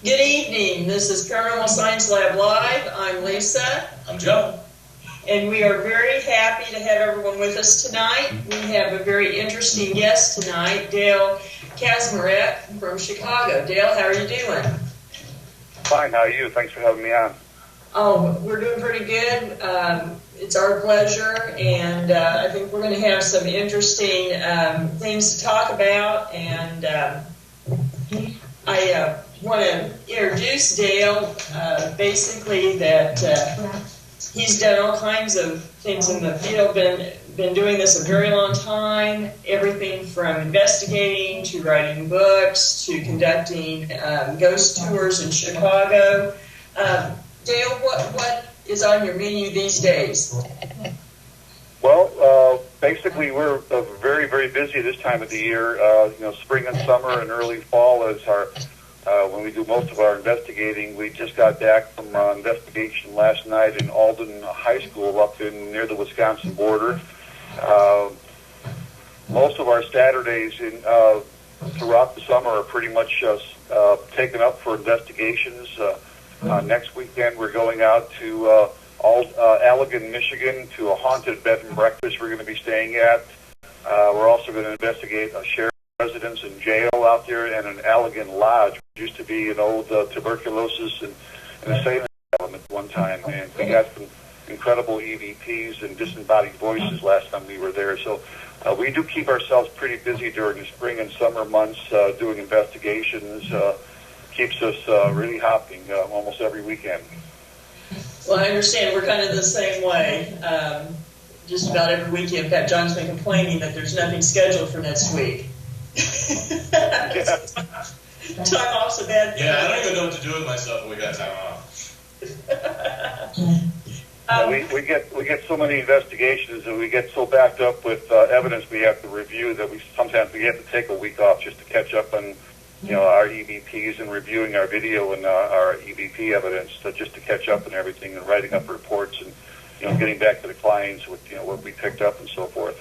Good evening. This is Paranormal Science Lab Live. I'm Lisa. I'm Joe. And we are very happy to have everyone with us tonight. We have a very interesting guest tonight, Dale Kaczmarek from Chicago. Dale, how are you doing? Fine. How are you? Thanks for having me on. Oh, we're doing pretty good. It's our pleasure, and I think we're going to have some interesting things to talk about. And I want to introduce Dale. Basically, that he's done all kinds of things in the field. Been doing this a very long time. Everything from investigating to writing books to conducting ghost tours in Chicago. Dale, what is on your menu these days? Well, basically, we're very, very busy this time of the year. Spring and summer and early fall is our when we do most of our investigating. We just got back from investigation last night in Alden High School up in near the Wisconsin border. Most of our Saturdays throughout the summer are pretty much taken up for investigations. Next weekend, we're going out to Allegan, Michigan, to a haunted bed and breakfast we're going to be staying at. We're also going to investigate a sheriff's residence and jail out there and an Allegan Lodge, which used to be an old tuberculosis and insane asylum at one time. And we got some incredible EVPs and disembodied voices last time we were there. So we do keep ourselves pretty busy during the spring and summer months doing investigations. Keeps us really hopping almost every weekend. Well, I understand we're kind of the same way. Just about every weekend. In fact, John's been complaining that there's nothing scheduled for next week. Yeah. Time off's a bad thing. Yeah, I don't even know what to do with myself when we got time off. We get so many investigations and we get so backed up with evidence we have to review that we sometimes have to take a week off just to catch up on our EVPs and reviewing our video and our EVP evidence, just to catch up and everything, and writing up reports and getting back to the clients with what we picked up and so forth.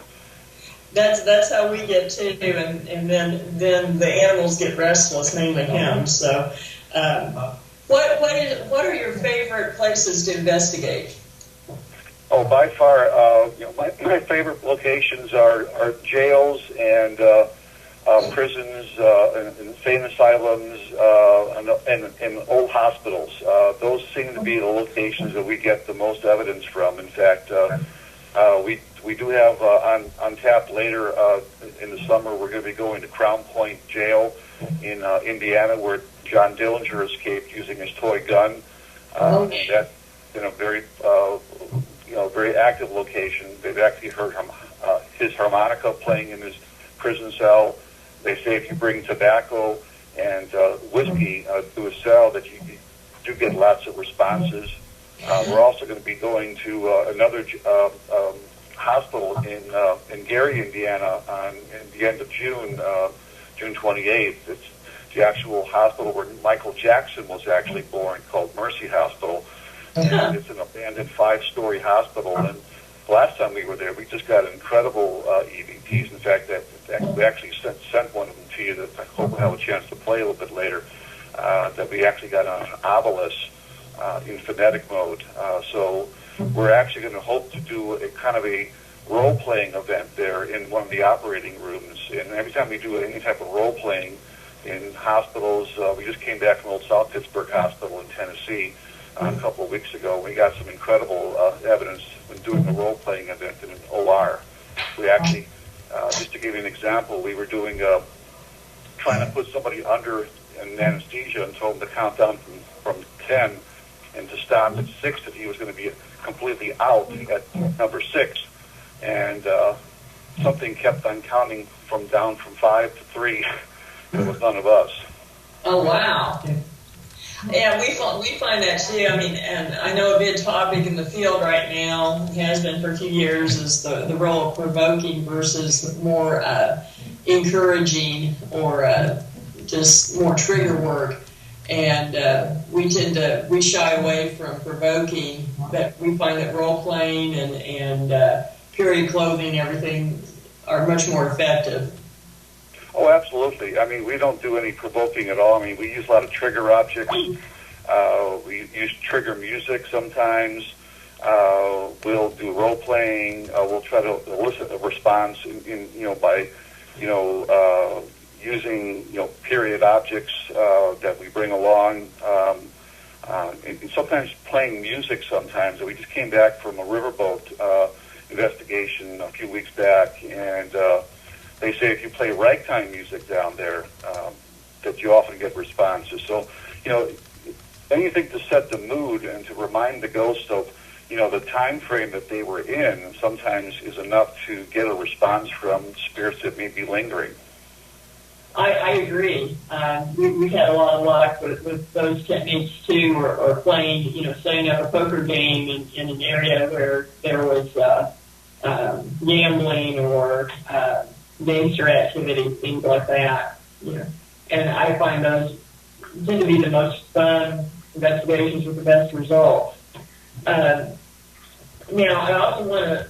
That's how we get too, and then the animals get restless, mainly him. So, what are your favorite places to investigate? Oh, by far, my favorite locations are jails and prisons, insane asylums, and old hospitals. Those seem to be the locations that we get the most evidence from. In fact, we do have on tap later in the summer. We're going to be going to Crown Point Jail in Indiana, where John Dillinger escaped using his toy gun. That's been a very very active location. They've actually heard his harmonica playing in his prison cell. They say if you bring tobacco and whiskey to a cell that you do get lots of responses. We're also going to be going to another hospital in Gary, Indiana, in the end of June, June 28th. It's the actual hospital where Michael Jackson was actually born, called Mercy Hospital. And it's an abandoned 5-story hospital. And the last time we were there, we just got incredible EVPs. In fact, we actually sent one of them to you that I hope we'll have a chance to play a little bit later, that we actually got on an obelisk in phonetic mode. So we're actually going to hope to do a kind of a role-playing event there in one of the operating rooms. And every time we do any type of role-playing in hospitals, we just came back from Old South Pittsburgh Hospital in Tennessee a couple of weeks ago. We got some incredible evidence when doing a role-playing event in an OR. We actually, just to give you an example, we were doing trying to put somebody under an anesthesia and told him to count down from 10 and to stop at 6 if he was going to be completely out at number 6. And something kept on counting down from 5 to 3. It was none of us. Oh, wow. Yeah, we find that too. I mean, and I know a big topic in the field right now, has been for a few years, is the role of provoking versus more encouraging or just more trigger work. And we shy away from provoking, but we find that role playing and period clothing and everything are much more effective. Oh, absolutely. I mean, we don't do any provoking at all. I mean, we use a lot of trigger objects. We use trigger music sometimes. We'll do role playing. We'll try to elicit a response by using period objects that we bring along. And sometimes playing music sometimes. We just came back from a riverboat investigation a few weeks back, and they say if you play ragtime music down there, that you often get responses. So, anything to set the mood and to remind the ghost of, the time frame that they were in sometimes is enough to get a response from spirits that may be lingering. I agree. We've had a lot of luck with those techniques too, or playing, setting up a poker game in an area where there was gambling or gangster activity, things like that. And I find those tend to be the most fun investigations with the best results. Now, I also want to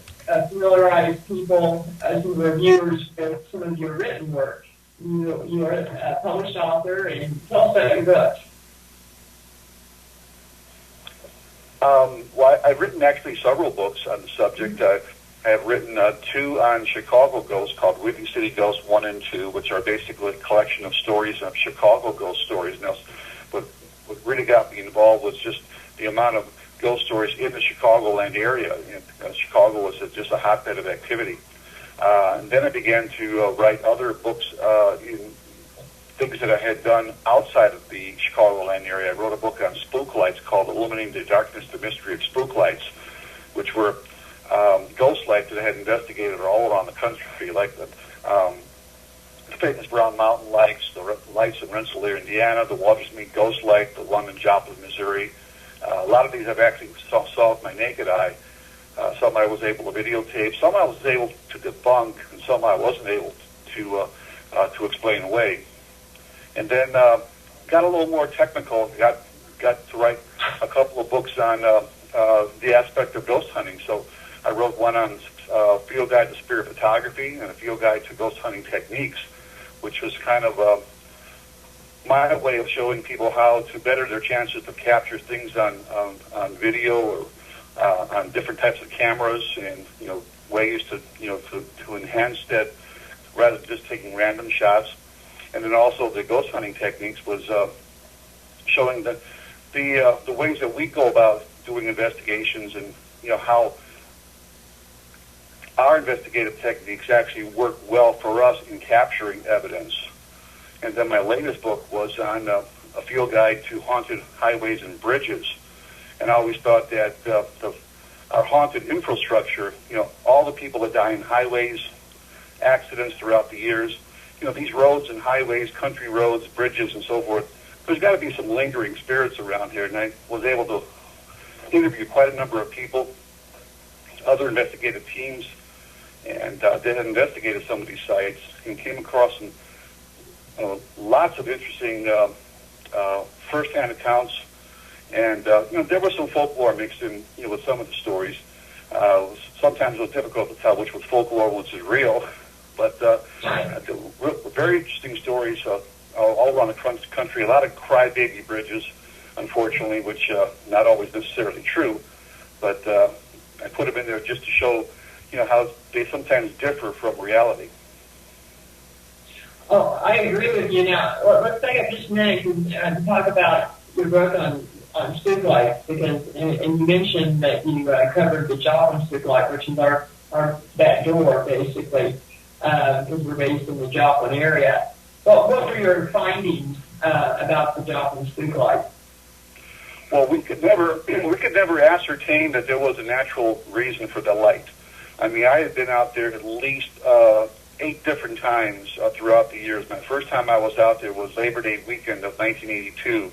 familiarize people, some reviewers, with some of your written work. You are a published author, and tell us about your books. Well, I've written actually several books on the subject. I have written two on Chicago ghosts called Whitney City Ghosts 1 and 2, which are basically a collection of stories of Chicago ghost stories. Now, what really got me involved was just the amount of ghost stories in the Chicagoland area. Chicago was just a hotbed of activity. And then I began to write other books in things that I had done outside of the Chicagoland area. I wrote a book on spook lights called Illuminating the Darkness, the Mystery of Spook Lights, which were ghost lights that I had investigated all around the country, like the famous Brown Mountain lights, the lights in Rensselaer, Indiana, the Watersmeet Ghost Light, the one in Joplin, Missouri. A lot of these I've actually saw with my naked eye. Some I was able to videotape, some I was able to debunk, and some I wasn't able to explain away. And then got a little more technical. Got to write a couple of books on the aspect of ghost hunting. So I wrote one on Field Guide to Spirit Photography and a Field Guide to Ghost Hunting Techniques, which was kind of my way of showing people how to better their chances to capture things on video or on different types of cameras, and ways to enhance that rather than just taking random shots. And then also the ghost hunting techniques was showing the ways that we go about doing investigations, and how our investigative techniques actually work well for us in capturing evidence. And then my latest book was on a field guide to haunted highways and bridges. And I always thought that our haunted infrastructure, all the people that die in highways, accidents throughout the years, these roads and highways, country roads, bridges, and so forth, there's got to be some lingering spirits around here. And I was able to interview quite a number of people, other investigative teams, and they had investigated some of these sites and came across some lots of interesting first-hand accounts. And there was some folklore mixed in, with some of the stories. Sometimes it was difficult to tell which was folklore, which is real. But very interesting stories all around the country. A lot of crybaby bridges, unfortunately, which not always necessarily true. But I put them in there just to show, how they sometimes differ from reality. Oh, I agree with you. Now, let's take up just a minute to talk about your book on spook lights, because and you mentioned that you covered the Joplin spook light, which is our back door, basically, because we're based in the Joplin area. Well, what were your findings about the Joplin spook light? Well, we could never ascertain that there was a natural reason for the light. I mean, I had been out there at least 8 different times throughout the years. My first time I was out there was Labor Day weekend of 1982.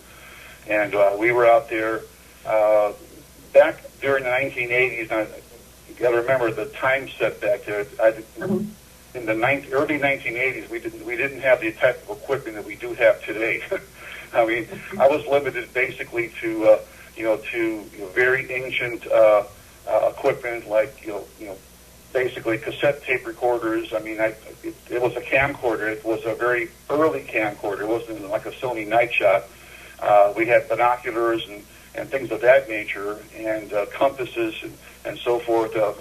And we were out there back during the 1980s. Now, you got to remember the time set back there. In the early 1980s, we didn't have the type of equipment that we do have today. I mean, I was limited basically to very ancient equipment like basically cassette tape recorders. I mean, it was a camcorder. It was a very early camcorder. It wasn't like a Sony Night Shot. We had binoculars and things of that nature, and compasses and so forth. I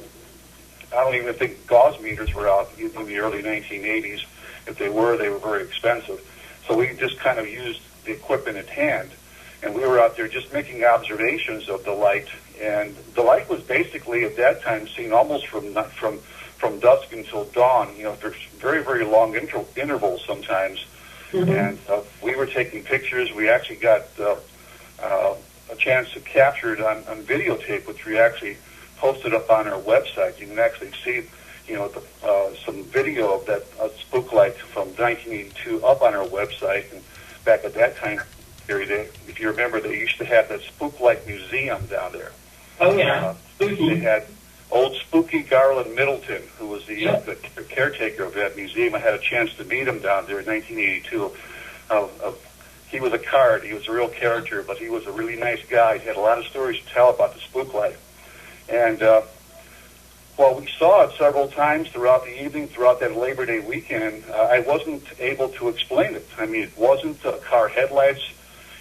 don't even think gauze meters were out in the early 1980s. If they were very expensive. So we just kind of used the equipment at hand, and we were out there just making observations of the light. And the light was basically at that time seen almost from dusk until dawn. You know, there's very, very long intervals sometimes. Mm-hmm. And we were taking pictures. We actually got a chance to capture it on videotape, which we actually posted up on our website. You can actually see, you know, some video of that spook light from 1982 up on our website. And back at that time period, if you remember, they used to have that spook light museum down there. Oh, yeah. They had old Spooky Garland Middleton, who was the caretaker of that museum. I had a chance to meet him down there in 1982. He was a card. He was a real character, but he was a really nice guy. He had a lot of stories to tell about the spook light. And well, we saw it several times throughout the evening, throughout that Labor Day weekend. I wasn't able to explain it. I mean, it wasn't car headlights.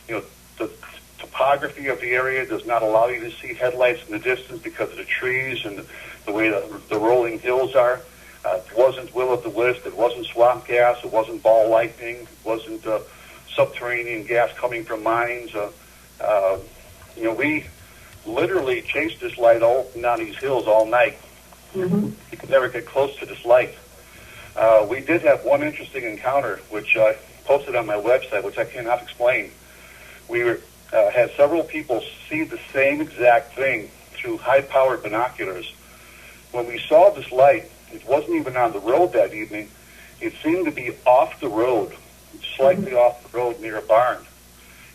You know, the topography of the area does not allow you to see headlights in the distance because of the trees and the way the rolling hills are. It wasn't will-o'-the-wisp. It wasn't swamp gas. It wasn't ball lightning. It wasn't subterranean gas coming from mines. You know, we literally chased this light all down these hills all night. Mm-hmm. You could never get close to this light. We did have one interesting encounter, which I posted on my website, which I cannot explain. We had several people see the same exact thing through high-powered binoculars. When we saw this light, it wasn't even on the road that evening. It seemed to be off the road, slightly off the road near a barn.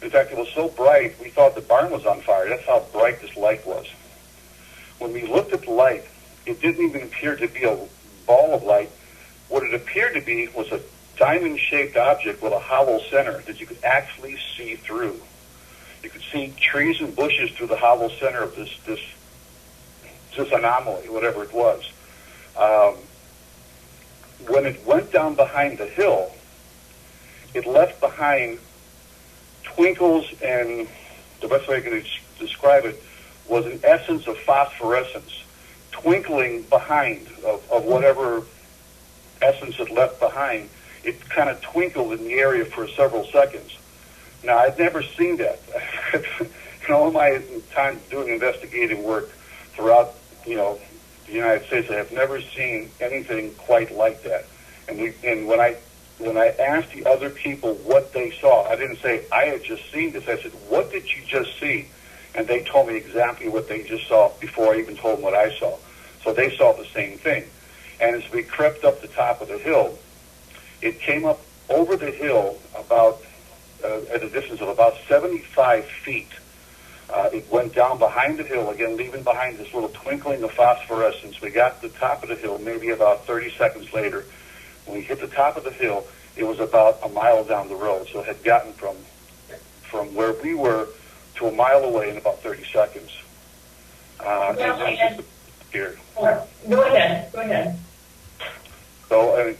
In fact, it was so bright, we thought the barn was on fire. That's how bright this light was. When we looked at the light, it didn't even appear to be a ball of light. What it appeared to be was a diamond-shaped object with a hollow center that you could actually see through. You could see trees and bushes through the hollow center of this anomaly, whatever it was. When it went down behind the hill, it left behind twinkles, and the best way I could describe it was an essence of phosphorescence twinkling behind of whatever essence it left behind. It kind of twinkled in the area for several seconds. Now, I've never seen that. In all my time doing investigative work throughout, you know, the United States, I have never seen anything quite like that. And when I asked the other people what they saw, I didn't say, I had just seen this. I said, what did you just see? And they told me exactly what they just saw before I even told them what I saw. So they saw the same thing. And as we crept up the top of the hill, it came up over the hill about at a distance of about 75 feet. It went down behind the hill, again, leaving behind this little twinkling of phosphorescence. We got to the top of the hill maybe about 30 seconds later. When we hit the top of the hill, it was about a mile down the road. So it had gotten from where we were to a mile away in about 30 seconds. And then it just disappeared. Go ahead. So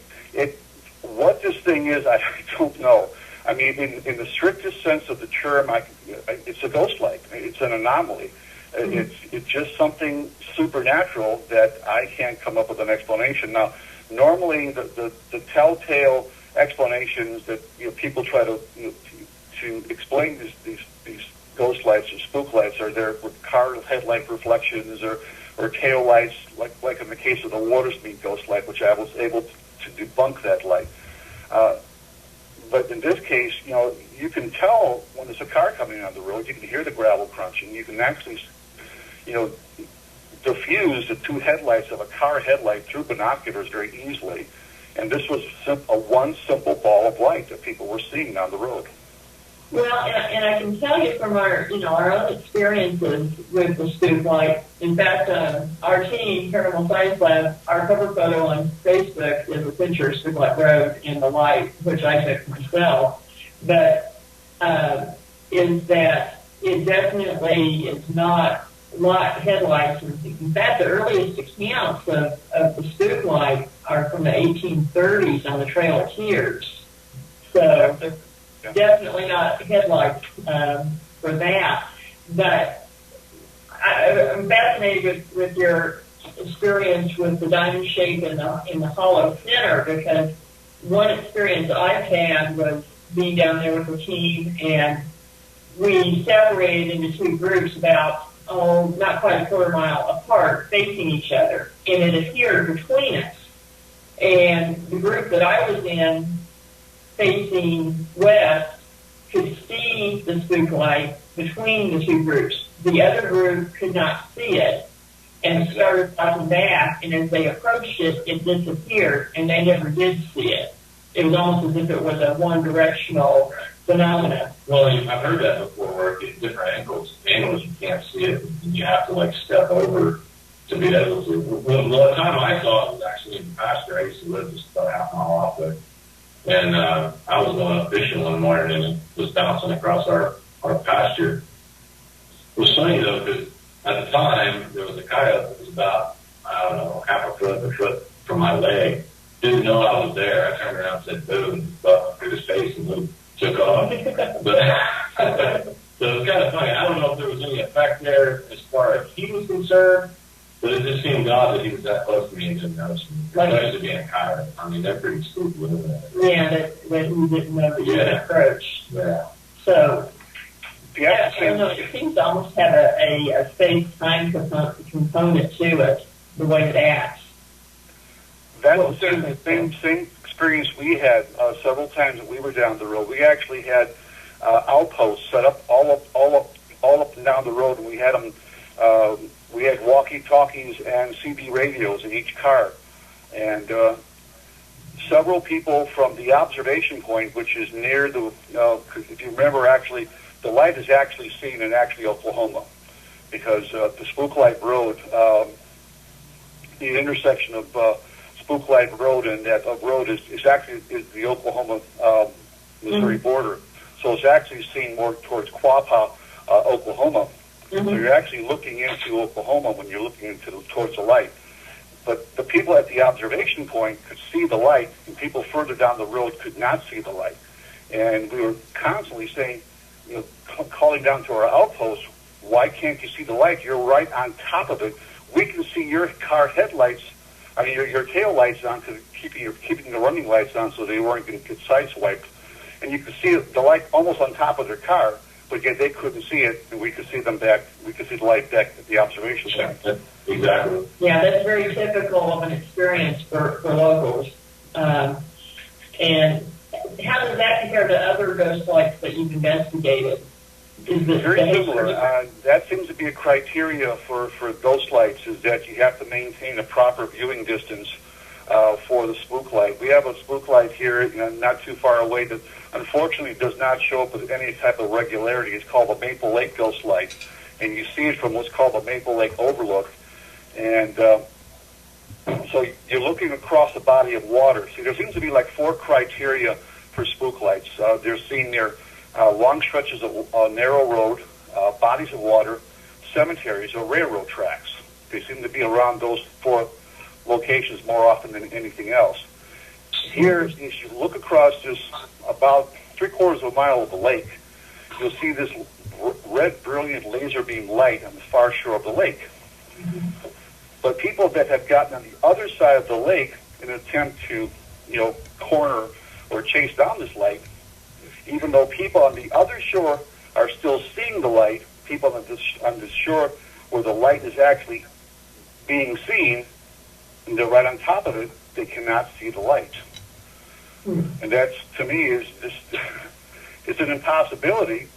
what this thing is, I don't know. I mean, in the strictest sense of the term, it's a ghost light. It's an anomaly. Mm-hmm. It's just something supernatural that I can't come up with an explanation. Now, normally the telltale explanations that people try to explain these ghost lights or spook lights are there with car headlight reflections or tail lights, like in the case of the Watersmeet ghost light, which I was able to debunk that light. But in this case, you can tell when there's a car coming on the road. You can hear the gravel crunching. You can actually, diffuse the two headlights of a car headlight through binoculars very easily. And this was one simple ball of light that people were seeing on the road. Well, and I can tell you from our own experiences with the spook light. In fact, our team, Paranormal Science Lab, our cover photo on Facebook is a picture of Spook Light Road in the light, which I took myself. But is that it definitely is not headlights. In fact, the earliest accounts of the spook light are from the 1830s on the Trail of Tears. So definitely not headlights for that. But I'm fascinated with your experience with the diamond shape in the hollow center, because one experience I've had was being down there with the team, and we separated into two groups about, not quite a quarter mile apart, facing each other, and it appeared between us. And the group that I was in, facing west, could see the spook light between the two groups. The other group could not see it, and started walking back, and as they approached it, it disappeared, and they never did see it. It was almost as if it was a one-directional phenomenon. Well, I've heard that before, where at different angles you can't see it, and you have to like step over to be able to. Well, the time I saw it was actually in the pasture. I used to live just about half a mile off there, and I was going up fishing one morning, and it was bouncing across our pasture. It was funny though, because at the time there was a coyote that was about, I don't know, half a foot from my leg. Didn't know I was there. I turned around and said boo, and bucked through his face and took off. But so it's kind of funny. I don't know if there was any effect there as far as he was concerned, but it just seemed odd that he was that close to me and didn't notice me. Especially being a coyote. I mean, they're pretty spooky with that. Yeah, that he didn't know that you had approached. Yeah. So, yeah, I don't know, it seems to almost have a space-time component to it, the way it acts. That's the same experience we had several times that we were down the road. We actually had outposts set up all up and down the road, and we had them. We had walkie-talkies and CB radios in each car, and several people from the observation point, which is near the. Cause if you remember, actually, the light is actually seen in Oklahoma, because the Spook Light Road, the intersection of Spook Light Road and that road is actually the Oklahoma Missouri border. So it's actually seen more towards Quapaw, Oklahoma. So you're actually looking into Oklahoma when you're looking towards the light. But the people at the observation point could see the light, and people further down the road could not see the light. And we were constantly saying, calling down to our outposts, why can't you see the light? You're right on top of it. We can see your car headlights, your tail lights on, to keeping the running lights on so they weren't going to get sideswiped. And you could see the light almost on top of their car, but yet they couldn't see it, and we could see them back. We could see the light back at the observation center. Exactly. Yeah, that's very typical of an experience for locals. And how does that compare to other ghost lights that you've investigated? Very similar. That seems to be a criteria for ghost lights, is that you have to maintain a proper viewing distance for the spook light. We have a spook light here, not too far away, that unfortunately does not show up with any type of regularity. It's called the Maple Lake Ghost Light, and you see it from what's called the Maple Lake Overlook. And so you're looking across a body of water. See, there seems to be like 4 criteria for spook lights. They're seen near long stretches of narrow road, bodies of water, cemeteries, or railroad tracks. They seem to be around those 4 locations more often than anything else. Here, as you look across this about 3/4 of a mile of the lake, you'll see this red, brilliant laser beam light on the far shore of the lake. But people that have gotten on the other side of the lake in an attempt to, corner or chase down this light, even though people on the other shore are still seeing the light, people on the shore where the light is actually being seen, and they're right on top of it, they cannot see the light. And that's, to me, is just, it's an impossibility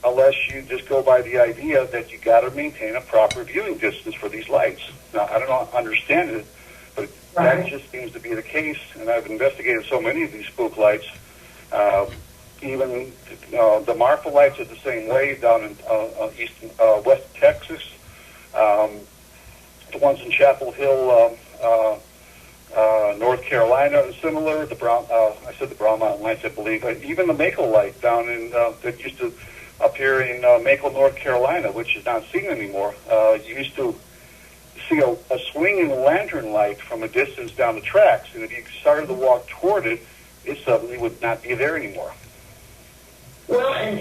unless you just go by the idea that you got to maintain a proper viewing distance for these lights. Now, I don't understand it, but that just seems to be the case, and I've investigated so many of these spook lights. Even the Marfa lights are the same way down in west Texas. The ones in Chapel Hill, North Carolina are similar. I said the Brown Mountain lights, I believe. Even the Mako light down in that used to up here in Maple, North Carolina, which is not seen anymore. You used to see a swinging lantern light from a distance down the tracks, and if you started to walk toward it, it suddenly would not be there anymore. Well, and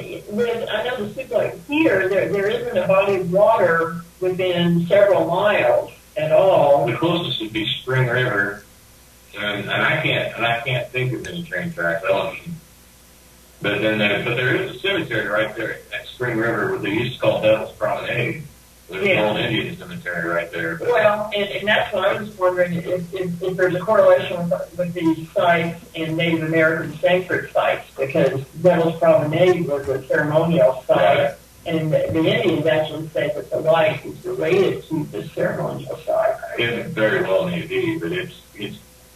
I know the super like here, there isn't a body of water within several miles at all. The closest would be Spring River, and I can't think of any train tracks. But there is a cemetery right there at Spring River, what they used to call Devil's Promenade. There's an old Indian cemetery right there. But Well, and that's what I was wondering, if there's a correlation with these sites and Native American sacred sites, because Devil's Promenade was a ceremonial site, Right. and the Indians actually say that the light is related to the ceremonial site. it very well may be, but it's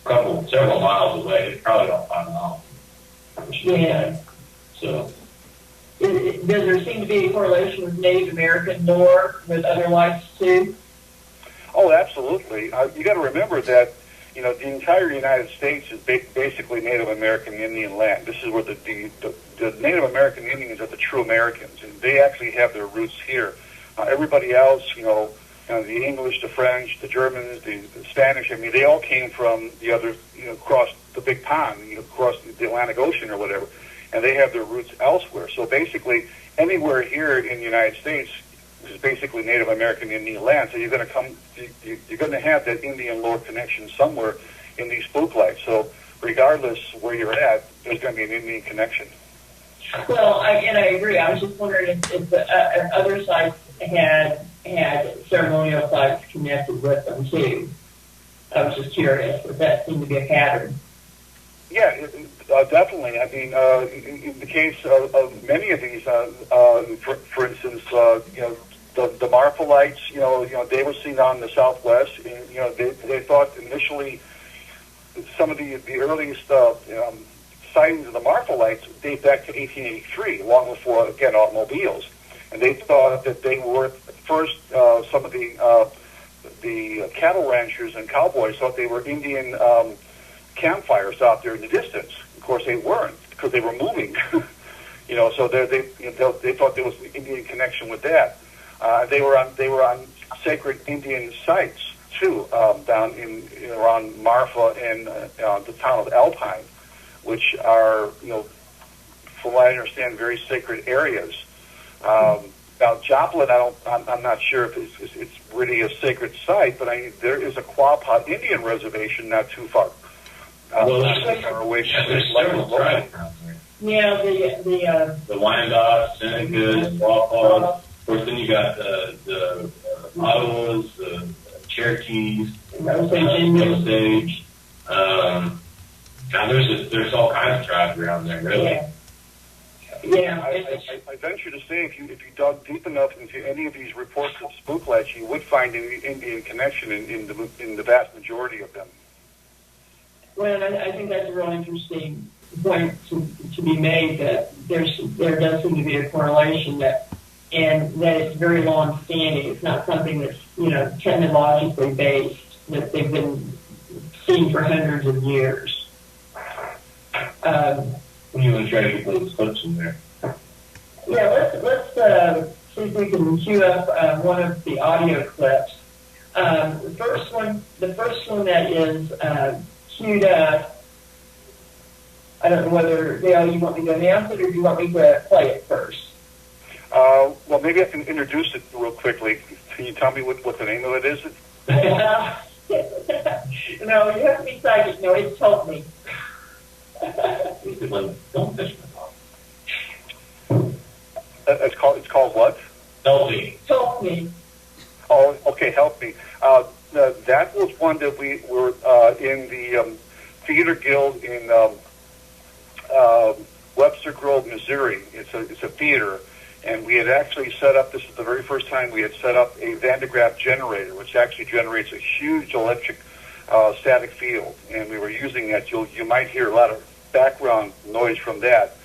several miles away. It's probably about 5 miles. Yeah. So. Does there seem to be a correlation with Native American lore with other lights too? Oh, absolutely. You got to remember that, the entire United States is basically Native American Indian land. This is where the Native American Indians are the true Americans, and they actually have their roots here. Everybody else, the English, the French, the Germans, the Spanish, they all came from the other, across the big pond, across the Atlantic Ocean or whatever, and they have their roots elsewhere. So basically, anywhere here in the United States is basically Native American Indian land. So you're going to have that Indian lore connection somewhere in these spook lights. So regardless where you're at, there's going to be an Indian connection. Well, I agree. I was just wondering if the other sites had ceremonial sites connected with them too. I was just curious if that seemed to be a pattern. Yeah, definitely. In the case of many of these, for instance, the Marfa-lights, they were seen on the Southwest, and they thought initially some of the earliest sightings of the Marfa-lights date back to 1883, long before, again, automobiles, and they thought that they were first. Some of the cattle ranchers and cowboys thought they were Indian campfires out there in the distance. Of course, they weren't, because they were moving. So they thought there was an Indian connection with that. They were on sacred Indian sites too, down in around Marfa and the town of Alpine, which are, from what I understand, very sacred areas. Now, Joplin, I'm not sure if it's really a sacred site, but there is a Quapaw Indian reservation not too far. There's several tribes around there. Yeah, The Wyandots, Senecas, Quapaws. Of course, then you got the Ottawas, the Cherokees, Osage. Now there's all kinds of tribes around there, really. Yeah. I venture to say, if you dug deep enough into any of these reports of spook lights, you would find an Indian connection in the vast majority of them. Well, I think that's a real interesting point to be made, that there does seem to be a correlation and that it's very long standing. It's not something that's technologically based, that they've been seen for hundreds of years. You want to try to get those clips in there? Yeah, let's see if we can cue up one of the audio clips. The first one that is queued up. I don't know whether Dale, you want me to announce it or do you want me to play it first? Well, maybe I can introduce it real quickly. Can you tell me what the name of it is? No, you have to be psychic. No, it's Help Me. It's called what? Help Me. Help Me. Oh, okay, Help Me. That was one that we were in the Theater Guild in Webster Grove, Missouri. It's a theater, and we had actually set up. This is the very first time we had set up a Van de Graaff generator, which actually generates a huge electric static field, and we were using that. You might hear a lot of background noise from that,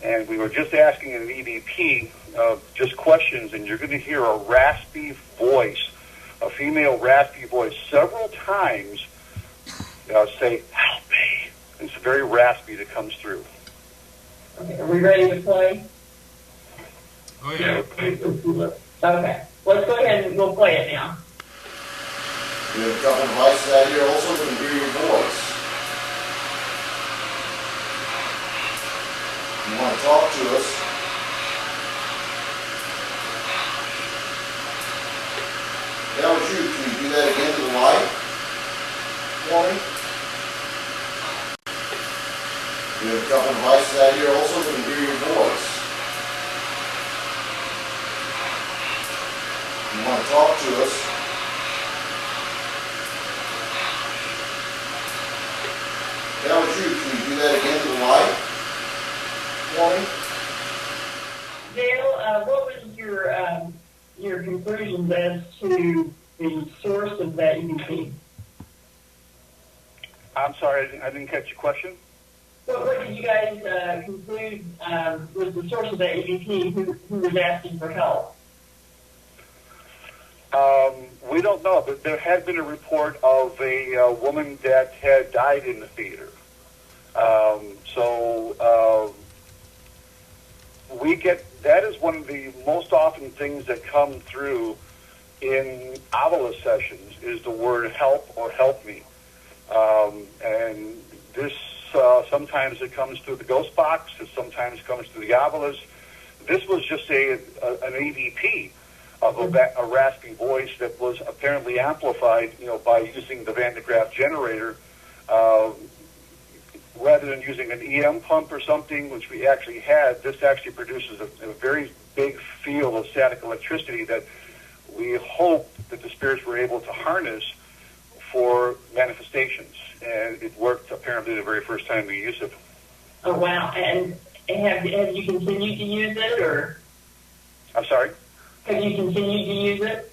and we were just asking an EVP just questions, and you're going to hear a raspy voice, a female raspy voice, several times say, "Help me." It's very raspy that comes through. Okay, are we ready to play? Oh, Yeah, yeah. let's do that. Okay, let's go ahead and we'll play it now. We have a couple of devices out here also that can hear your voice. If you want to talk to us, that was you. Can you do that again to the light for me? We have a couple of devices out here also that can hear your voice. If you want to talk to us, that was you. Can you do that again to the light for me? Dale, what was your conclusions as to the source of that EVP? I'm sorry, I didn't catch your question. What did you guys conclude was the source of that EVP? Who was asking for help? We don't know, but there had been a report of a woman that had died in the theater. We get, that is one of the most often things that come through in Avila sessions is the word help or help me. And this, sometimes it comes through the ghost box, it sometimes comes through the Avilas. This was just an EVP of a raspy voice that was apparently amplified, by using the Van de Graaff generator, rather than using an EM pump or something, which we actually had. This actually produces a very big field of static electricity that we hope that the spirits were able to harness for manifestations. And it worked apparently the very first time we used it. Oh, wow. And have you continued to use it, or I'm sorry? have you continued to use it?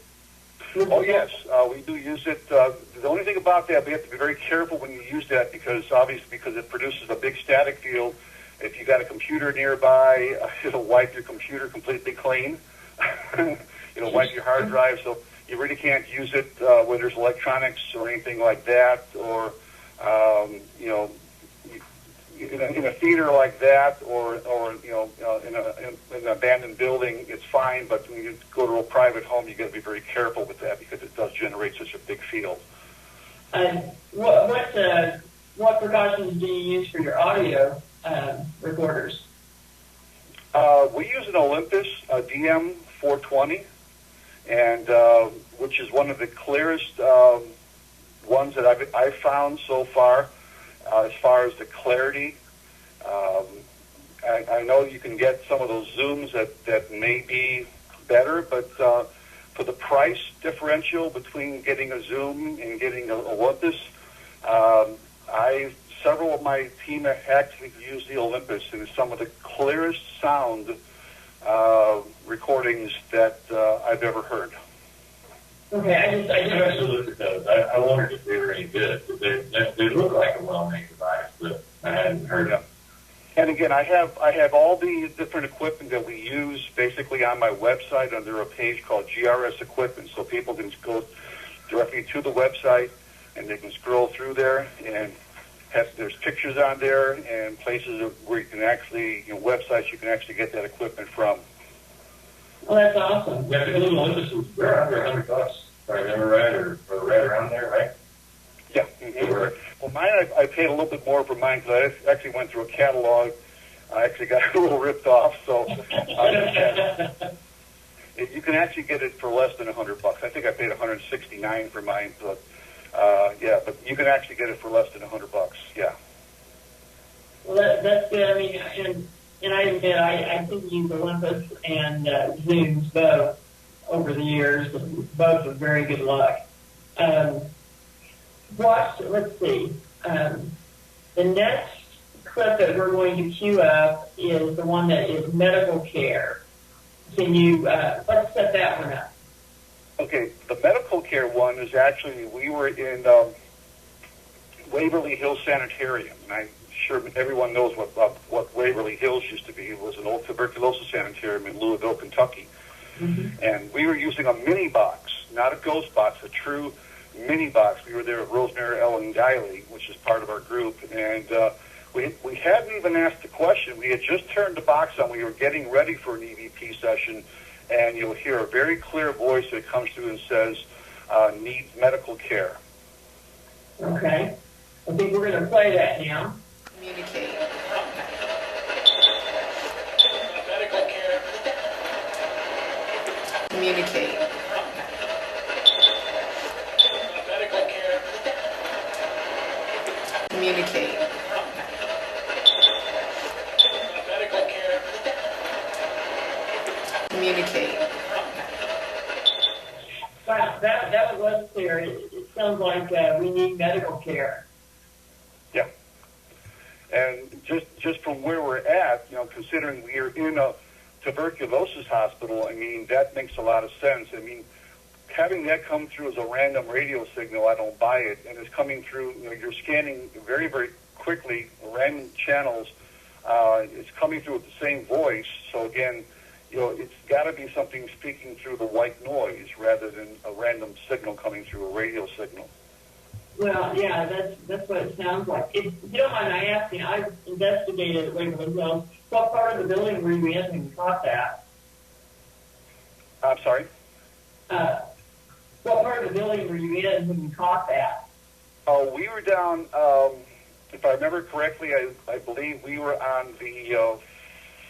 Oh, yes, we do use it. The only thing about that, we have to be very careful when you use that because it produces a big static field. If you got a computer nearby, it'll wipe your computer completely clean. It'll wipe your hard drive, so you really can't use it where there's electronics or anything like that, or in a theater like that, or in an abandoned building, it's fine. But when you go to a private home, you got to be very careful with that because it does generate such a big field. What precautions do you use for your audio recorders? We use an Olympus DM420, and which is one of the clearest ones that I've found so far. As far as the clarity, I know you can get some of those Zooms that may be better, but for the price differential between getting a Zoom and getting a Olympus, several of my team have actually used the Olympus, and it's some of the clearest sound recordings that I've ever heard. Okay, I actually looked at those. I wondered if they were any good. They look like a well-made device, but I hadn't heard of them. And again, I have all the different equipment that we use basically on my website under a page called GRS Equipment, so people can go directly to the website and they can scroll through there, and there's pictures on there and places where you can actually, websites you can actually get that equipment from. well, that's awesome. Yeah, the little Olympuses, they're under $100, if I remember right, or right around there, right? Yeah. Mm-hmm. Well, mine, I paid a little bit more for mine because I actually went through a catalog. I actually got a little ripped off, so you can actually get it for less than $100. I think I paid $169 for mine, but but you can actually get it for less than $100. Yeah. Well, that's good. I mean, and I admit I did use Olympus and Zooms both over the years. Both with very good luck. Let's see. The next clip that we're going to queue up is the one that is medical care. Can you, let's set that one up. Okay, the medical care one is actually, we were in Waverly Hills Sanitarium, and I'm sure everyone knows what Waverly Hills used to be. It was an old tuberculosis sanitarium in Louisville, Kentucky. Mm-hmm. And we were using a mini box, not a ghost box, a true mini box. We were there with Rosemary Ellen Guiley, which is part of our group, and We hadn't even asked the question. We had just turned the box on. We were getting ready for an EVP session, and you'll hear a very clear voice that comes through and says, needs medical care. Okay. I think we're going to play that now. Communicate. Medical care. Communicate. Medical care. Communicate. Medical care. Communicate. Wow, that was less clear. It sounds like we need medical care. Yeah. And just from where we're at, considering we're in a tuberculosis hospital, I mean, that makes a lot of sense. I mean, having that come through as a random radio signal, I don't buy it. And it's coming through, you're scanning very, very quickly, random channels. It's coming through with the same voice. So again, it's got to be something speaking through the white noise rather than a random signal coming through a radio signal. Well, yeah, that's what it sounds like. If you don't mind I asking, I've investigated Waverly Hills. What part of the building were you in when you caught that? I'm sorry? What part of the building were you in when you caught that? Oh, we were down, if I remember correctly, I believe we were on the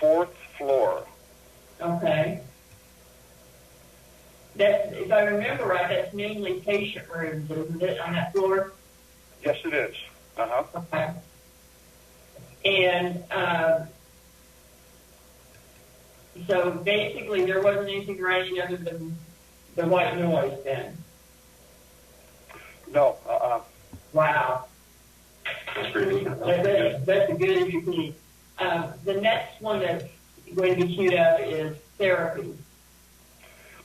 4th floor. Okay. If I remember right, that's mainly patient rooms, isn't it, on that floor? Yes, it is. Uh-huh. Okay. And so basically there wasn't anything running other than the white noise then? No. Wow. That's pretty good. That's a good EVP. The next one that's going to be queued up is therapy.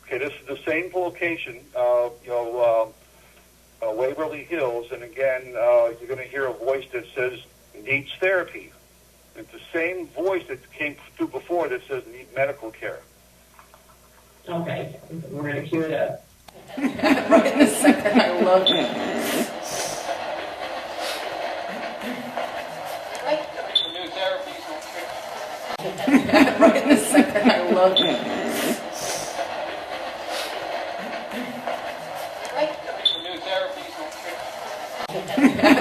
Okay, this is the same location, Waverly Hills, and again, you're going to hear a voice that says, needs therapy. It's the same voice that came through before that says, need medical care. Okay, we're going to queue it up. Right in the center. I love it. New therapies. Right in the center. I love it. New therapies.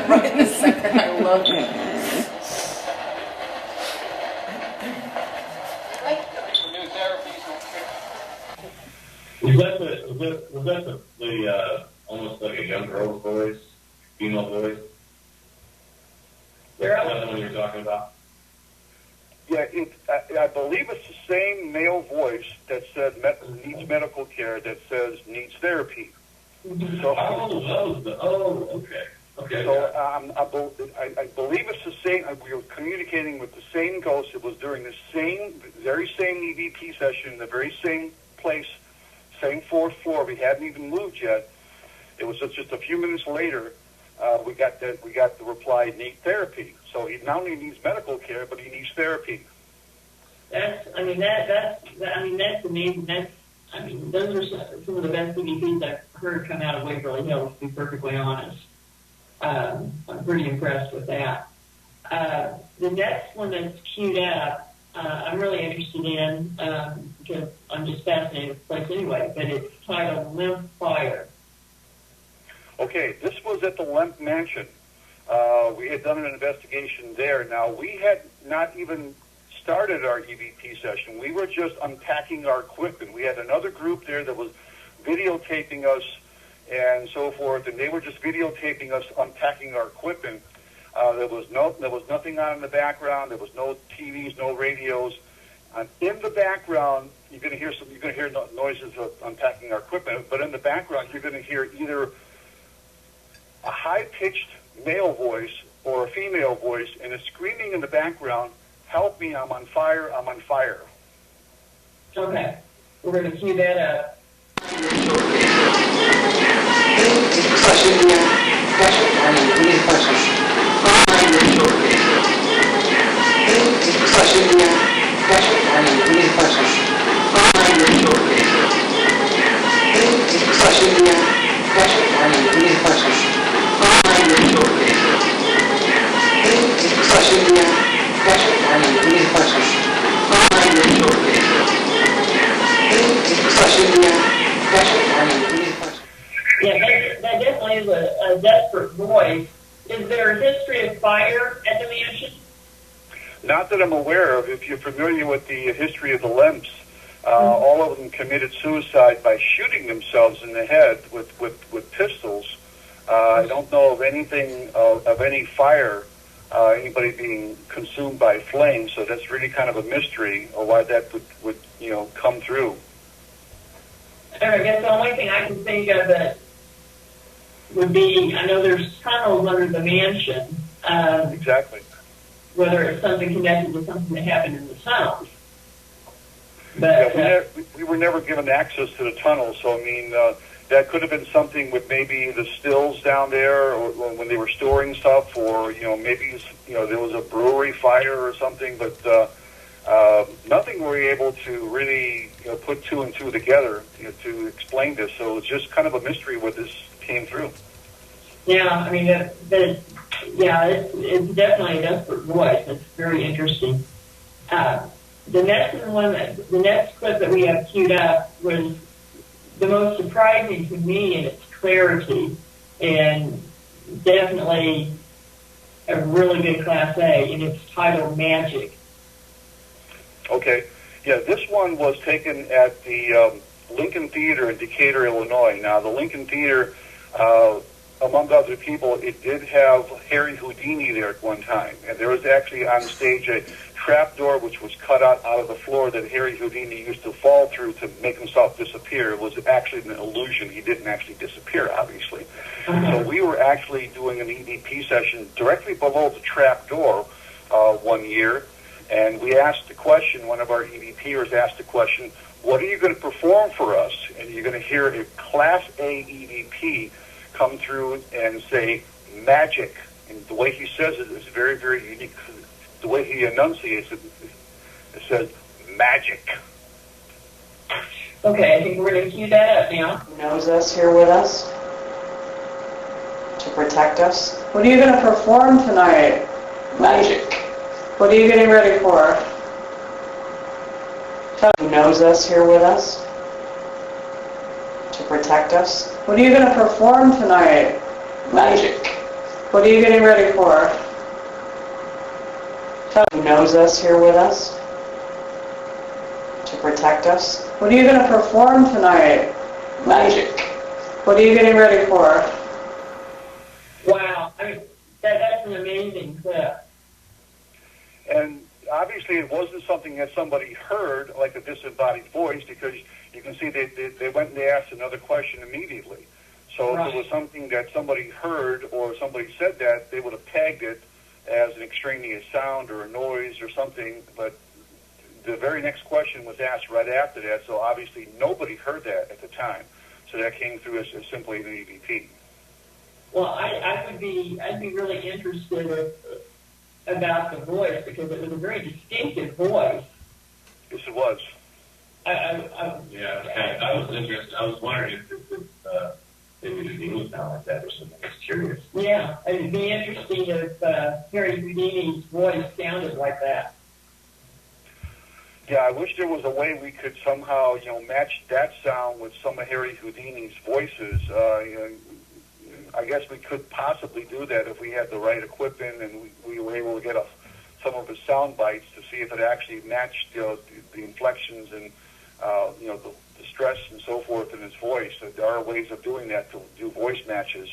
Right in the center. I love it. New therapies. Was that the almost like a young girl's voice, female voice? Is that the one you're talking about? Yeah, I believe it's the same male voice that said needs medical care that says needs therapy. So, Okay. Okay. so I believe it's the same. We were communicating with the same ghost. It was during the very same EVP session, the very same place, same 4th floor. We hadn't even moved yet. It was just a few minutes later. We got the reply, need therapy. So he not only needs medical care, but he needs therapy. That's amazing. Those are some of the best EVPs I've heard come out of Waverly Hills, to be perfectly honest. I'm pretty impressed with that. The next one that's queued up, I'm really interested in, because I'm just fascinated with the place anyway, but it's titled Lymph Fire. Okay, this was at the Lemp Mansion. We had done an investigation there. Now, we had not even started our EVP session. We were just unpacking our equipment. We had another group there that was videotaping us and so forth, and they were just videotaping us unpacking our equipment. There was nothing on in the background. There was no TVs, no radios. In the background, you're going to hear noises of unpacking our equipment, but in the background, you're going to hear either a high-pitched male voice or a female voice, and it's screaming in the background, help me, I'm on fire, I'm on fire. Okay, we're going to queue that up. Question Yeah, that definitely is a desperate voice. Is there a history of fire at the mansion? Not that I'm aware of. If you're familiar with the history of the Lemps, all of them committed suicide by shooting themselves in the head with pistols. I don't know of anything of any fire, anybody being consumed by flames. So that's really kind of a mystery of why that would come through. I guess the only thing I can think of that would be, I know there's tunnels under the mansion. Exactly. Whether it's something connected to something that happened in the tunnels. But we were never given access to the tunnel, so I mean, that could have been something with maybe the stills down there, or when they were storing stuff, or maybe there was a brewery fire or something. But nothing were we able to really put two and two together to explain this. So it's just kind of a mystery where this came through. Yeah, I mean, it's definitely a desperate voice. It's very interesting. The next clip that we have queued up was the most surprising to me in its clarity, and definitely a really good Class A, and it's titled Magic. Okay. Yeah, this one was taken at the Lincoln Theater in Decatur, Illinois. Now, the Lincoln Theater, among other people, it did have Harry Houdini there at one time. And there was actually on stage a trapdoor which was cut out of the floor that Harry Houdini used to fall through to make himself disappear. It was actually an illusion. He didn't actually disappear, obviously. So we were actually doing an EVP session directly below the trapdoor one year. And we asked the question, one of our EVPers asked the question, what are you going to perform for us? And you're going to hear a Class A EVP come through and say, magic. And the way he says it is very, very unique. The way he enunciates it, it says, magic. Okay, I think we're going to cue that up now. Knows us here with us to protect us. What are you going to perform tonight? Magic. What are you getting ready for? Who knows us here with us to protect us? What are you going to perform tonight? Magic. What are you getting ready for? Who knows us here with us to protect us? What are you going to perform tonight? Magic. What are you getting ready for? Wow, I mean, that's an amazing clip. And obviously it wasn't something that somebody heard, like a disembodied voice, because you can see they went and they asked another question immediately. So if it was something that somebody heard or somebody said that, they would have tagged it as an extraneous sound or a noise or something. But the very next question was asked right after that, so obviously nobody heard that at the time. So that came through as simply an EVP. Well, I'd be really interested about the voice, because it was a very distinctive voice. Yes, it was. Yeah, I was interested. I was wondering if maybe Houdini would sound like that or something. I was curious. Yeah, it'd be interesting if Harry Houdini's voice sounded like that. Yeah, I wish there was a way we could somehow, match that sound with some of Harry Houdini's voices. I guess we could possibly do that if we had the right equipment and we were able to get some of his sound bites to see if it actually matched the inflections and the stress and so forth in his voice. There are ways of doing that to do voice matches.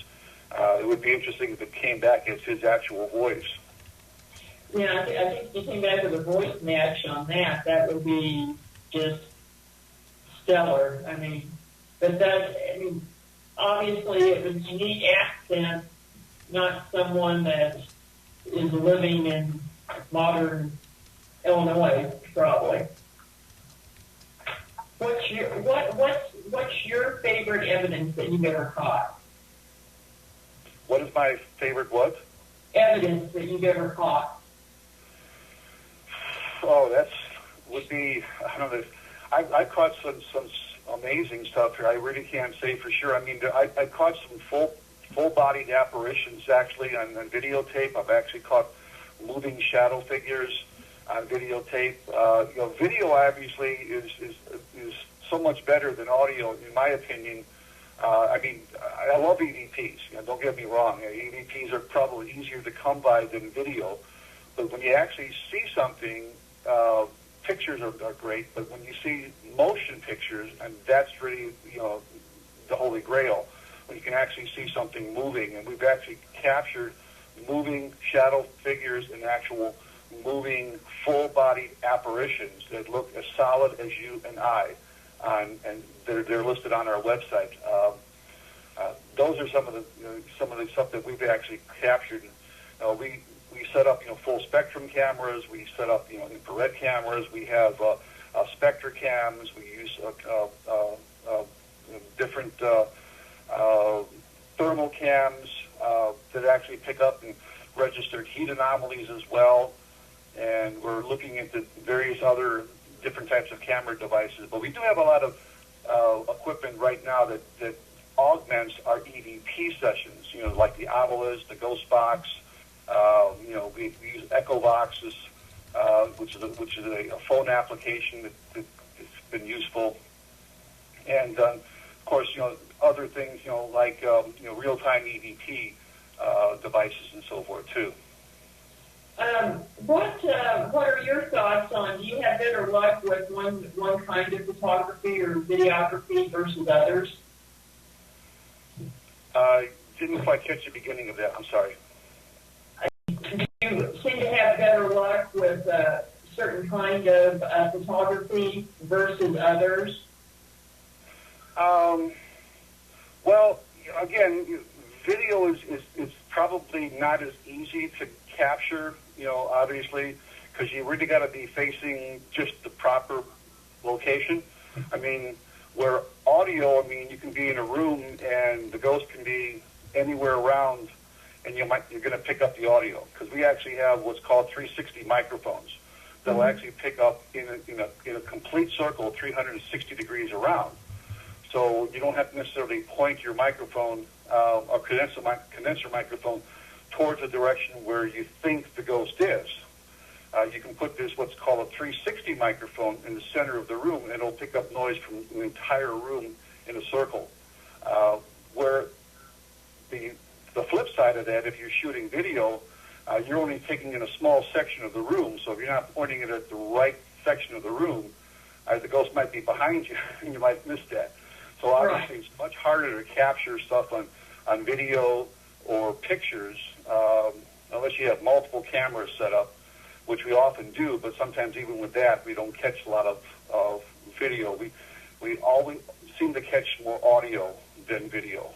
It would be interesting if it came back as his actual voice. Yeah, I think if you came back with a voice match on that, that would be just stellar. I mean, obviously it was a unique accent, not someone that is living in modern Illinois, probably. What's your favorite evidence that you've ever caught? What is my favorite what? Evidence that you've ever caught. Oh, would be, I don't know, I caught some amazing stuff here. I really can't say for sure. I mean, I caught some full-bodied apparitions actually on videotape. I've actually caught moving shadow figures on videotape. Video obviously is so much better than audio, in my opinion. I mean, I love EVPs. You know, don't get me wrong. EVPs are probably easier to come by than video. But when you actually see something, pictures are great. But when you see motion pictures, and that's really, you know, the holy grail, when you can actually see something moving. And we've actually captured moving shadow figures and actual moving full-bodied apparitions that look as solid as you and I. And they're listed on our website. Those are some of the stuff that we've actually captured. We set up full spectrum cameras. We set up infrared cameras. We have spectra cams. We use different thermal cams that actually pick up and register heat anomalies as well. And we're looking into various other different types of camera devices. But we do have a lot of equipment right now that augments our EVP sessions, like the Ovilus, the Ghost Box. We use Echo Boxes, which is a phone application that's been useful. And, of course, other things, like, real-time EVP devices and so forth, too. What are your thoughts on, do you have better luck with one kind of photography or videography versus others? Didn't quite catch the beginning of that. I'm sorry. Do you seem to have better luck with a certain kind of photography versus others? Well, again, video is probably not as easy to capture, obviously, because you really got to be facing just the proper location. I mean, where audio, you can be in a room and the ghost can be anywhere around, and you're going to pick up the audio, because we actually have what's called 360 microphones that will actually pick up in a complete circle, 360 degrees around. So you don't have to necessarily point your microphone or condenser microphone towards the direction where you think the ghost is. You can put what's called a 360 microphone in the center of the room, and it'll pick up noise from the entire room in a circle. Where the flip side of that, if you're shooting video, you're only taking in a small section of the room. So if you're not pointing it at the right section of the room, the ghost might be behind you, and you might miss that. So obviously, It's much harder to capture stuff on video or pictures, unless you have multiple cameras set up, which we often do, but sometimes even with that, we don't catch a lot of video. We always seem to catch more audio than video.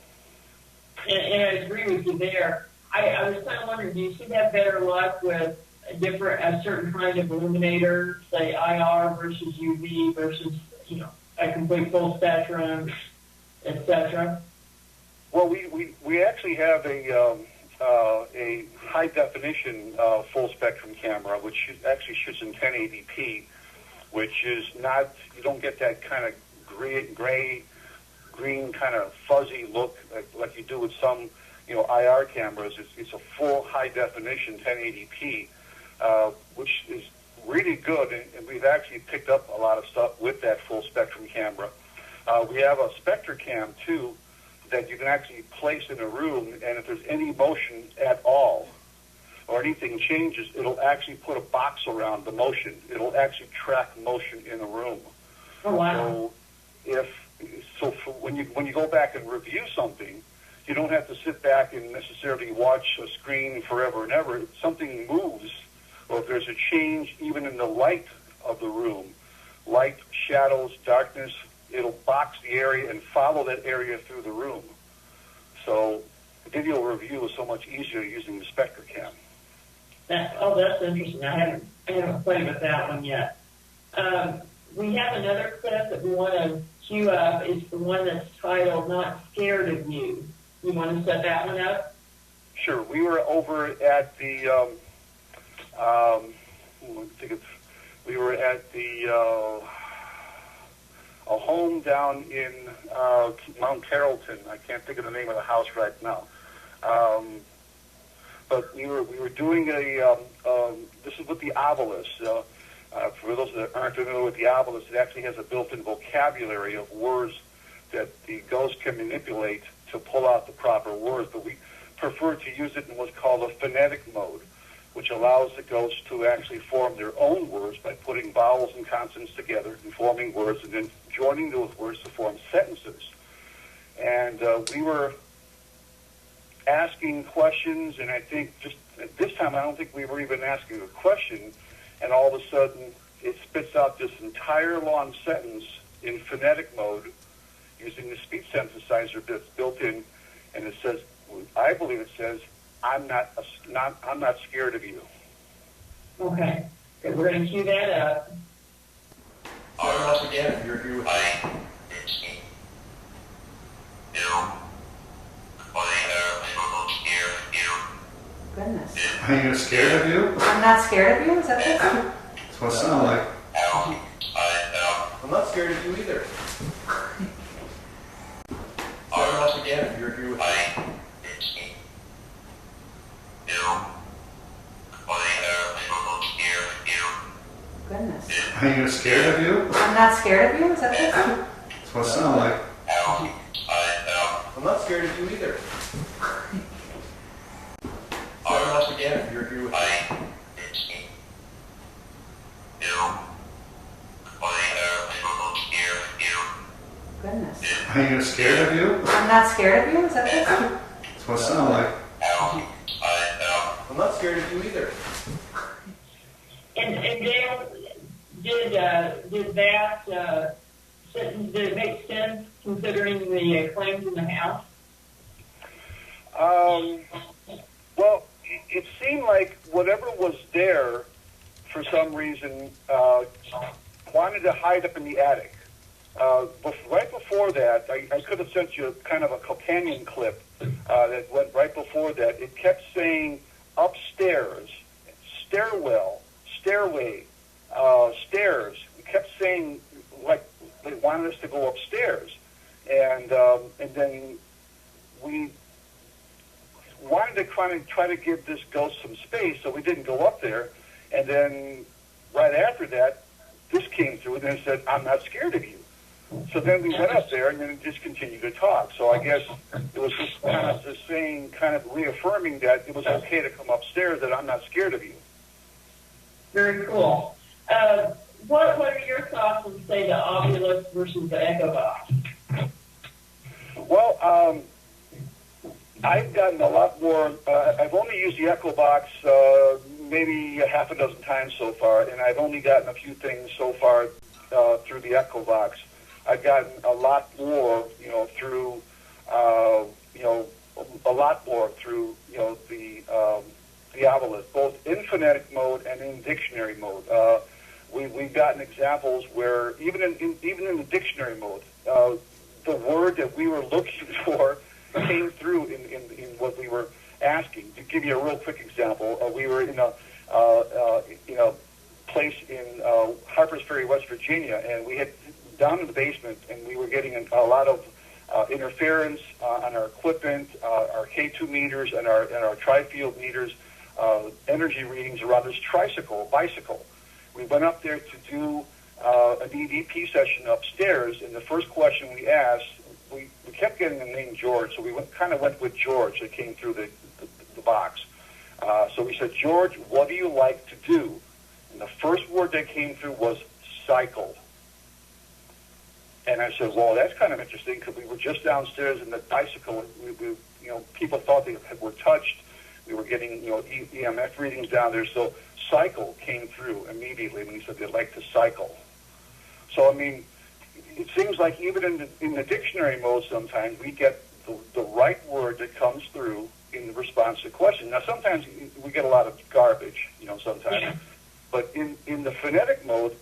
And I agree with you there. I was kind of wondering, do you seem to have better luck with a certain kind of illuminator, say IR versus UV versus, a complete full spectrum, etc.? Well, we actually have a high definition full spectrum camera, which actually shoots in 1080p, which is not, you don't get that kind of gray, green kind of fuzzy look like you do with some IR cameras. It's a full high definition 1080p, which is really good, and we've actually picked up a lot of stuff with that full spectrum camera. We have a SpectraCam too that you can actually place in a room, and if there's any motion at all or anything changes, it'll actually put a box around the motion. It'll actually track motion in a room. Oh, wow. So when you go back and review something, you don't have to sit back and necessarily watch a screen forever and ever. If something moves, or if there's a change even in the light of the room, light, shadows, darkness, it'll box the area and follow that area through the room. So video review is so much easier using the SpectraCam. That's interesting. I haven't played with that one yet. We have another clip that we want to queue up. It's the one that's titled "Not Scared of You." You want to set that one up? Sure. We were over at the a home down in Mount Carrollton. I can't think of the name of the house right now. But we were doing this is with the Ovilus. For those that aren't familiar with the Diabolus, it actually has a built-in vocabulary of words that the ghost can manipulate to pull out the proper words, but we prefer to use it in what's called a phonetic mode, which allows the ghosts to actually form their own words by putting vowels and consonants together and forming words, and then joining those words to form sentences. And we were asking questions, and I think just at this time, I don't think we were even asking a question, and all of a sudden it spits out this entire long sentence in phonetic mode using the speech synthesizer that's built in, and it says, I believe it says, I'm not scared of you. Okay, good. We're going to cue that up. Start it off again if you're here with us. Goodness. Are you scared of you? I'm not scared of you? Is that this? That's what it sounds like. I'm not scared of you either. Start it off again if you're here with us. Goodness. Are you scared of you? I'm not scared of you? Is that this? That's what it sounds like. I'm not scared of you either. Start it off again if you're here with us. Goodness. Are you scared of you? I'm not scared of you? Is that this? That's what it sounds like. I'm not scared of you either. And Dale, did that sentence, did it make sense considering the claims in the house? Well, it seemed like whatever was there, for some reason, wanted to hide up in the attic. Right before that, I could have sent you kind of a companion clip that went right before that. It kept saying upstairs, stairwell, stairway, stairs. It kept saying like they wanted us to go upstairs, and then we wanted to try to give this ghost some space, so we didn't go up there. And then right after that, this came through, and then it said, "I'm not scared of you." So then we went up there, and then it just continued to talk. So I guess it was just kind of the saying, kind of reaffirming that it was okay to come upstairs, that I'm not scared of you. Very cool. What are your thoughts on, say, the Ovilus versus the Echo Box? Well, I've gotten a lot more. I've only used the Echo Box maybe a half a dozen times so far, and I've only gotten a few things so far through the Echo Box. I've gotten a lot more, through, a lot more through, the Diabolus, both in phonetic mode and in dictionary mode. We've gotten examples where even in the dictionary mode, the word that we were looking for came through in what we were asking. To give you a real quick example, we were in a place in Harpers Ferry, West Virginia, and we had down in the basement, and we were getting a lot of interference on our equipment, our K2 meters, and our tri-field meters, energy readings around this bicycle. We went up there to do an EVP session upstairs, and the first question we asked, we kept getting the name George, so we went with George that came through the box. So we said, "George, what do you like to do?" And the first word that came through was cycle. And I said, "Well, that's kind of interesting, because we were just downstairs in the bicycle. We people thought they were touched. We were getting, EMF readings down there. So cycle came through immediately when he said they like to cycle. So, I mean, it seems like even in the dictionary mode, sometimes we get the right word that comes through in the response to the question. Now, sometimes we get a lot of garbage, sometimes. Yeah. But in the phonetic mode,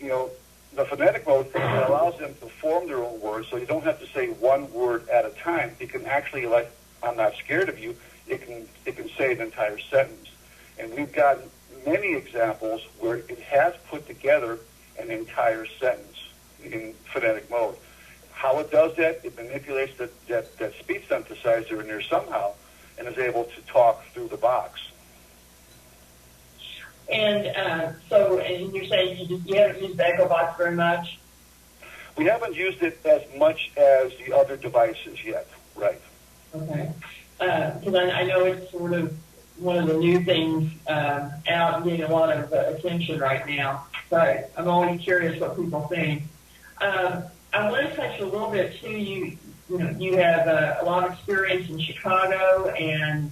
the phonetic mode allows them to form their own words, so you don't have to say one word at a time. It can actually, like, "I'm not scared of you," it can say an entire sentence. And we've got many examples where it has put together an entire sentence in phonetic mode. How it does that, it manipulates that speech synthesizer in there somehow and is able to talk through the box. And and you're saying you haven't used the EchoBox very much? We haven't used it as much as the other devices yet, right? Okay. Because I know it's sort of one of the new things out and getting a lot of attention right now. So I'm always curious what people think. I want to touch a little bit too. You have a lot of experience in Chicago and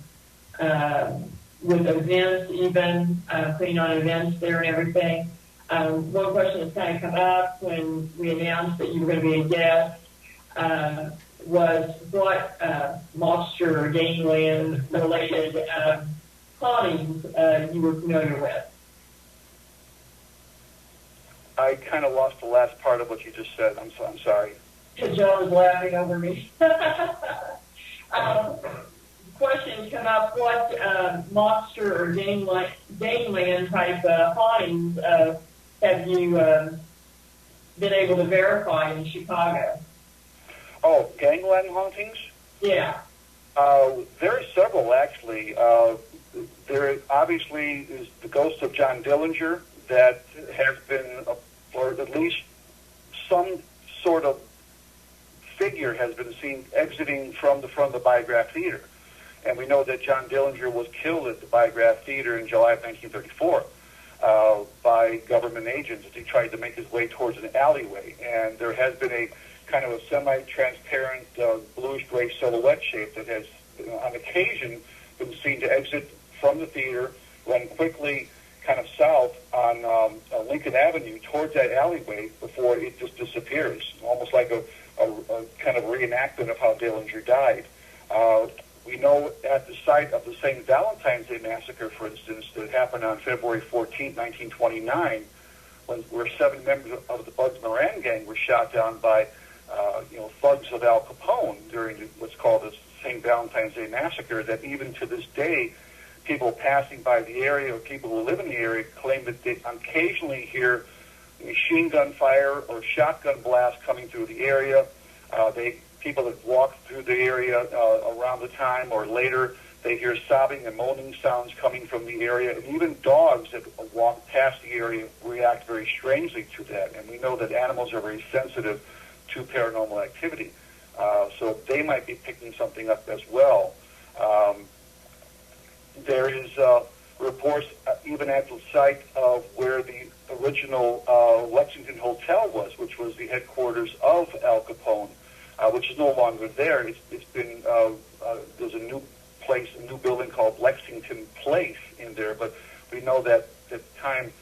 with events, even putting on events there and everything. One question that's kind of come up when we announced that you were going to be a guest was what monster or gangland related hauntings you were familiar with. I kind of lost the last part of what you just said. I'm sorry. John was laughing over me. Questions come up. What monster or gangland type hauntings have you been able to verify in Chicago? Oh, gangland hauntings? Yeah. There are several, actually. There obviously is the ghost of John Dillinger that has been, or at least some sort of figure has been seen exiting from the front of the Biograph Theater. And we know that John Dillinger was killed at the Biograph Theater in July of 1934 by government agents as he tried to make his way towards an alleyway. And there has been a kind of a semi-transparent bluish-gray silhouette shape that has, on occasion, been seen to exit from the theater, run quickly kind of south on Lincoln Avenue towards that alleyway before it just disappears, almost like a kind of reenactment of how Dillinger died. We know at the site of the same Valentine's Day massacre, for instance, that happened on February 14, 1929, where 7 members of the Bugs Moran gang were shot down by thugs of Al Capone during what's called the St. Valentine's Day Massacre, that even to this day, people passing by the area or people who live in the area claim that they occasionally hear machine gun fire or shotgun blast coming through the area. People that walk through the area around the time or later, they hear sobbing and moaning sounds coming from the area, and even dogs that walk past the area react very strangely to that. And we know that animals are very sensitive to paranormal activity, so they might be picking something up as well. There is reports even at the site of where the original Lexington Hotel was, which was the headquarters of Al Capone, which is no longer there. It's been there's a new place, a new building called Lexington Place in there, but we know that the time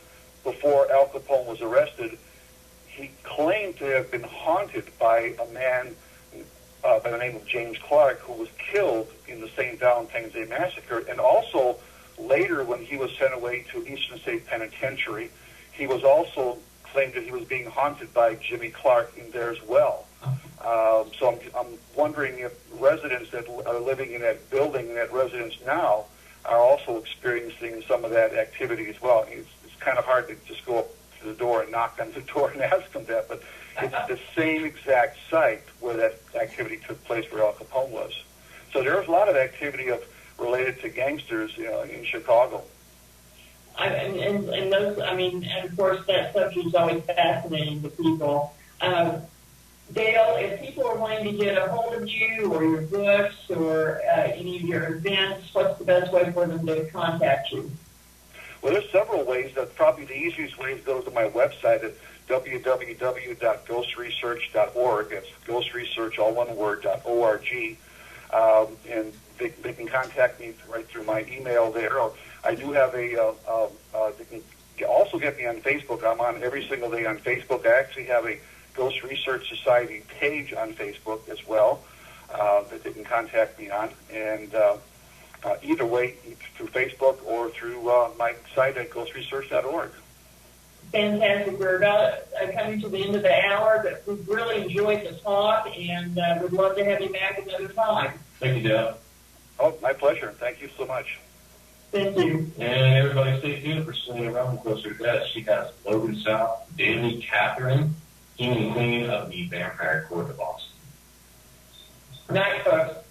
before Al Capone was arrested, he claimed to have been haunted by a man by the name of James Clark, who was killed in the St. Valentine's Day Massacre. And also later, when he was sent away to Eastern State Penitentiary, he was also claimed that he was being haunted by Jimmy Clark in there as well. So I'm wondering if residents that are living in that building, in that residence now, are also experiencing some of that activity as well. It's kind of hard to just go up to the door and knock on the door and ask them that, but it's the same exact site where that activity took place where Al Capone was. So there's a lot of activity related to gangsters in Chicago. And those, and of course that subject is always fascinating to people. Dale, if people are wanting to get a hold of you or your books or any of your events, what's the best way for them to contact you? Well, there's several ways. Probably the easiest way is to go to my website at www.ghostresearch.org. It's ghostresearch, all one word, .org. And they can contact me right through my email there. I do have they can also get me on Facebook. I'm on every single day on Facebook. I actually have a Ghost Research Society page on Facebook as well that they can contact me on. And either way, through Facebook or through my site at ghostresearch.org. Fantastic. We're about coming to the end of the hour, but we've really enjoyed the talk and would love to have you back another time. Thank you, Dale. Oh, my pleasure. Thank you so much. Thank you. And everybody stay tuned for Swinging Around Closer to Death. She has Logan South, Danny Catherine, King and Queen of the Vampire Court of Boston. Night, folks.